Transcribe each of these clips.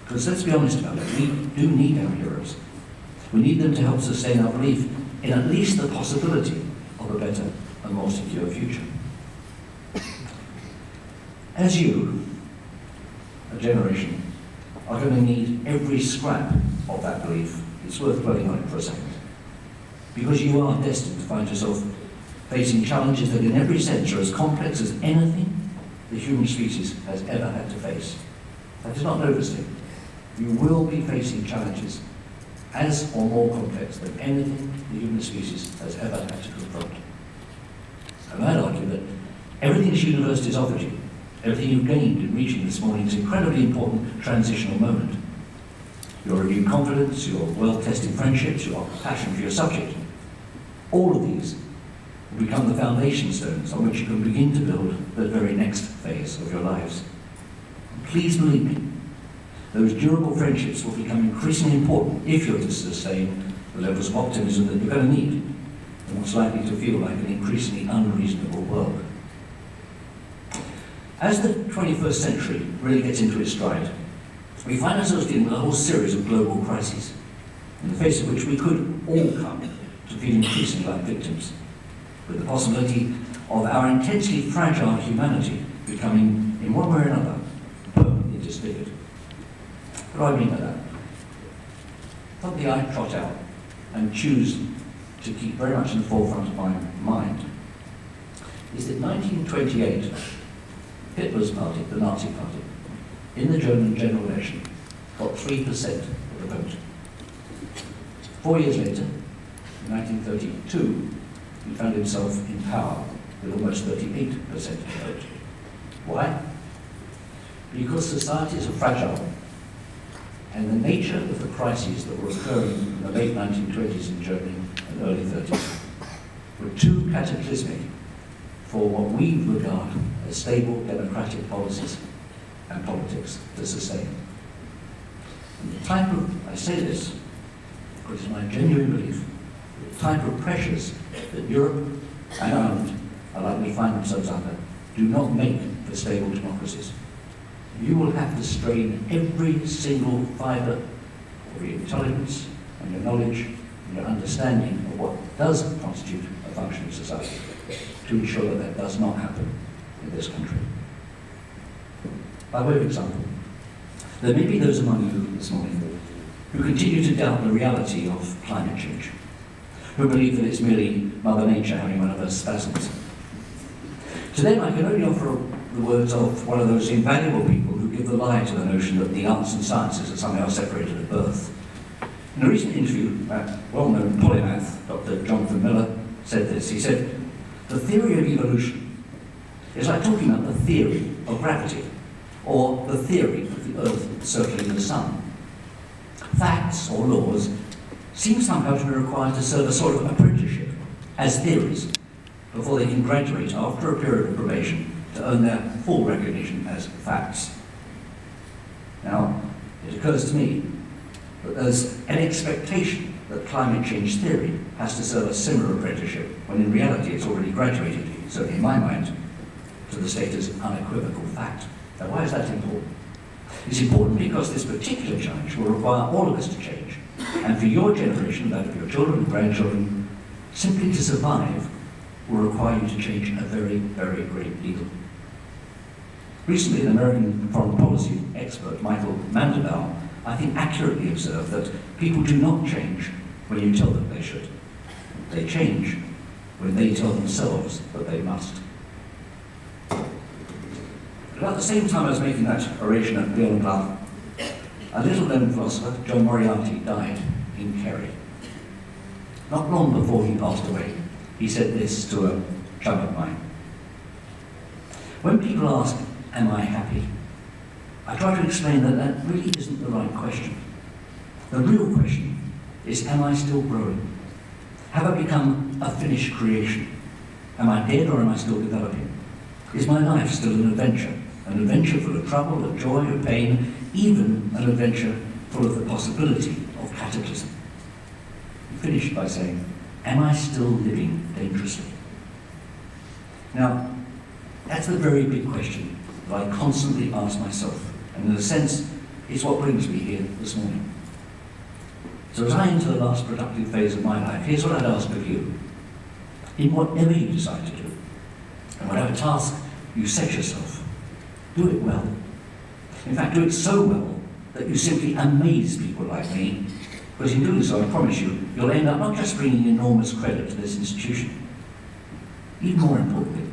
Because let's be honest about it, we do need our heroes. We need them to help sustain our belief in at least the possibility of a better and more secure future. As you, a generation, are going to need every scrap of that belief, it's worth dwelling on it for a second. Because you are destined to find yourself facing challenges that in every sense are as complex as anything the human species has ever had to face. That is not an overstatement. You will be facing challenges as or more complex than anything the human species has ever had to confront. And I'd argue that everything this university has offered you, everything you've gained in reaching this morning's incredibly important transitional moment, your renewed confidence, your well-tested friendships, your passion for your subject, all of these will become the foundation stones on which you can begin to build the very next phase of your lives. And please believe me, those durable friendships will become increasingly important if you're to sustain the levels of optimism that you're going to need in what's likely to feel like an increasingly unreasonable world. As the 21st century really gets into its stride, we find ourselves dealing with a whole series of global crises, in the face of which we could all come to feel increasingly like victims, with the possibility of our intensely fragile humanity becoming, in one way or another, permanently disfigured. What do I mean by that? Something I trot out and choose to keep very much in the forefront of my mind is that 1928, Hitler's party, the Nazi party, in the German general election, got 3% of the vote. 4 years later, in 1932, he found himself in power with almost 38% of the vote. Why? Because societies are fragile, and the nature of the crises that were occurring in the late 1920s in Germany and early 30s were too cataclysmic for what we regard as stable democratic policies and politics to sustain. And the type of, I say this because it's my genuine belief, the type of pressures that Europe and Ireland are likely to find themselves under do not make for stable democracies. You will have to strain every single fibre of your intelligence and your knowledge and your understanding of what does constitute a functioning society to ensure that that does not happen in this country. By way of example, there may be those among you this morning who continue to doubt the reality of climate change, who believe that it's merely Mother Nature having one of her spasms. To them, I can only offer the words of one of those invaluable people who give the lie to the notion that the arts and sciences are somehow separated at birth. In a recent interview, well-known polymath, Dr. Jonathan Miller, said this. He said, "The theory of evolution is like talking about the theory of gravity, or the theory of the Earth circling the sun. Facts or laws seem somehow to be required to serve a sort of apprenticeship as theories before they can graduate after a period of probation to earn their full recognition as facts." Now, it occurs to me that there's an expectation that climate change theory has to serve a similar apprenticeship, when in reality it's already graduated, certainly in my mind, to the status of unequivocal fact. Now, why is that important? It's important because this particular challenge will require all of us to change, and for your generation, that of your children and grandchildren, simply to survive will require you to change a very, very great deal. Recently, an American foreign policy expert, Michael Mandelbaum, I think accurately observed that people do not change when you tell them they should. They change when they tell themselves that they must. About the same time I was making that oration at Lyon Club, a little-known philosopher, John Moriarty, died in Kerry. Not long before he passed away, he said this to a chum of mine. "When people ask, 'Am I happy?' I try to explain that that really isn't the right question. The real question is, am I still growing? Have I become a finished creation? Am I dead or am I still developing? Is my life still an adventure full of trouble, of joy, of pain, even an adventure full of the possibility of cataclysm?" He finished by saying, "Am I still living dangerously?" Now, that's the very big question that I constantly ask myself, and in a sense, It's what brings me here this morning. So as I enter the last productive phase of my life, here's what I'd ask of you. In whatever you decide to do, and whatever task you set yourself, do it well. In fact, do it so well that you simply amaze people like me, because in doing so, I promise you, you'll end up not just bringing enormous credit to this institution, even more importantly,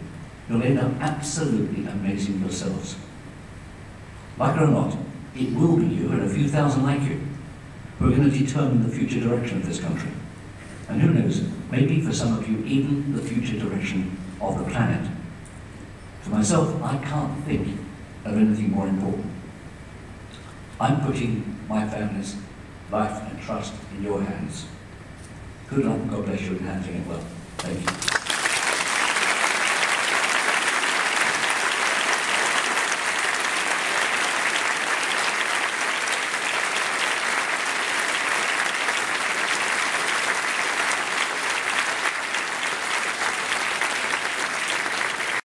you'll end up absolutely amazing yourselves. Like it or not, it will be you and a few thousand like you who are going to determine the future direction of this country. And who knows, maybe for some of you, even the future direction of the planet. For myself, I can't think of anything more important. I'm putting my family's life and trust in your hands. Good luck and God bless you in handling it well. Thank you.